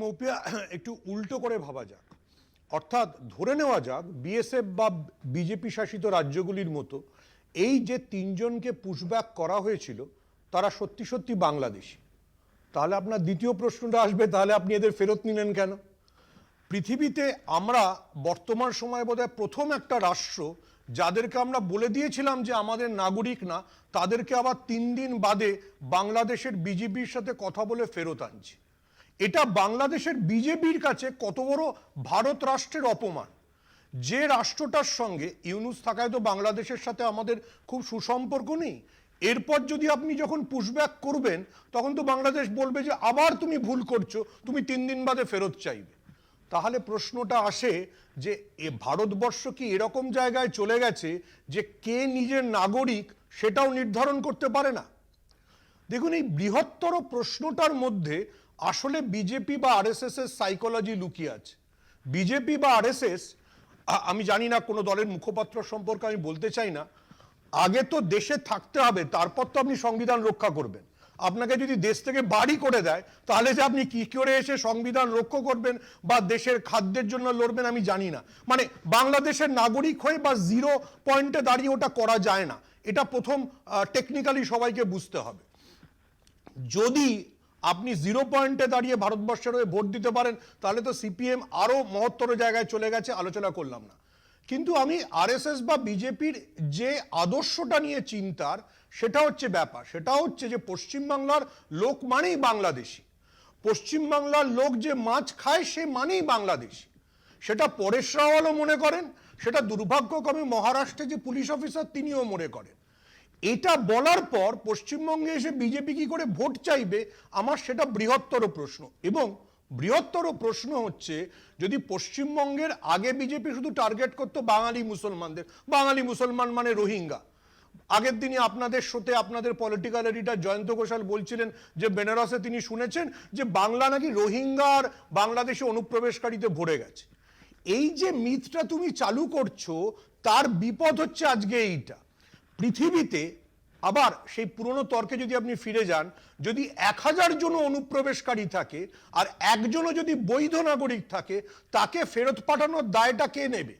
মৌপিয়া একটু উল্টো করে ভাবা যাক, অর্থাৎ ধরে নেওয়া যাক বিএসএফ বা বিজেপি শাসিত রাজ্যগুলির মতো এই যে তিনজনকে পুশব্যাক করা হয়েছিল তারা সত্যি সত্যি বাংলাদেশি। তাহলে আপনার দ্বিতীয় প্রশ্নটা আসবে, তাহলে আপনি এদের ফেরত নিলেন কেন? পৃথিবীতে আমরা বর্তমান সময়ে বোধহয় প্রথম একটা রাষ্ট্র যাদেরকে আমরা বলে দিয়েছিলাম যে আমাদের নাগরিক না, তাদেরকে আবার 3 দিন বাদে বাংলাদেশের বিজেপির সাথে কথা বলে ফেরত আনছি। এটা বাংলাদেশের বিজেপির কাছে কত বড় ভারত রাষ্ট্রের অপমান। যে রাষ্ট্রটার সঙ্গে ইউনূস থাকায় তো বাংলাদেশের সাথে আমাদের খুব সুসম্পর্ক নেই, এরপর যদি আপনি যখন পুশব্যাক করবেন তখন তো বাংলাদেশ বলবে যে আবার তুমি ভুল করছো, তুমি 3 দিন বাদে ফেরত চাইবে। তাহলে প্রশ্নটা আসে যে ভারতবর্ষ কি এরকম জায়গায় চলে গেছে যে কে নিজের নাগরিক সেটাও নির্ধারণ করতে পারে না? দেখুন, এই বৃহত্তর প্রশ্নটার মধ্যে আসলে বিজেপি বা আরএসএস এর সাইকোলজি লুকিয়ে আছে। বিজেপি বা আরএসএস, আমি জানি না, কোনো দলের মুখপাত্র সম্পর্কে আমি বলতে চাই না, আগে তো দেশে থাকতে হবে, তারপর তো আপনি সংবিধান রক্ষা করবেন। আপনাকে যদি দেশ থেকে বাড়ি করে দেয় তাহলে যে আপনি কি করে এসে সংবিধান রক্ষা করবেন বা দেশের খাদ্যের জন্য লড়বেন আমি জানি না। মানে বাংলাদেশের নাগরিক হয়ে বা 0 পয়েন্টে দাঁড়িয়ে ওটা করা যায় না, এটা প্রথম টেকনিক্যালি সবাইকে বুঝতে হবে। যদি আপনি 0 পয়েন্টে দাঁড়িয়ে ভারতবর্ষের হয়ে ভোট দিতে পারেন তাহলে তো সিপিএম আরো মহত্তর জায়গায় চলে গেছে, আলোচনা করলাম না। কিন্তু আমি আরএসএস বা বিজেপির যে আদর্শটা নিয়ে চিন্তার, সেটা হচ্ছে ব্যাপার, সেটা হচ্ছে যে পশ্চিমবাংলার লোক মানেই বাংলাদেশি। পশ্চিমবাংলার লোক যে মাছ খায় সে মানেই বাংলাদেশি। সেটা পরেশ রাওয়ালও মনে করেন, সেটা দুর্ভাগ্যক্রমে মহারাষ্ট্রে যে পুলিশ অফিসার তিনিও মনে করেন। এটা বলার পর পশ্চিমবঙ্গে এসে বিজেপি কি করে ভোট চাইবে, আমার সেটা বৃহত্তর প্রশ্ন। এবং বৃহত্তর প্রশ্ন হচ্ছে, যদি পশ্চিমবঙ্গের আগে বিজেপি শুধু টার্গেট করতো বাঙালি মুসলমানদের, বাঙালি মুসলমান মানে রোহিঙ্গা। আগের দিনই আপনাদের শোতে আপনাদের পলিটিক্যাল এডিটর জয়ন্ত ঘোষাল বলছিলেন যে বেনারসে তিনি শুনেছেন যে বাংলা নাকি রোহিঙ্গার বাংলাদেশে অনুপ্রবেশকারীতে ভরে গেছে। এই যে মিথটা তুমি চালু করছো, তার বিপদ হচ্ছে আজকে এইটা। পৃথিবীতে আবার সেই পুরনো তর্কে যদি আপনি ফিরে যান, যদি 1000 জন অনুপ্রবেশকারী থাকে আর একজনও যদি বৈধ নাগরিক থাকে, তাকে ফেরত পাঠানোর দায়টা কে নেবে?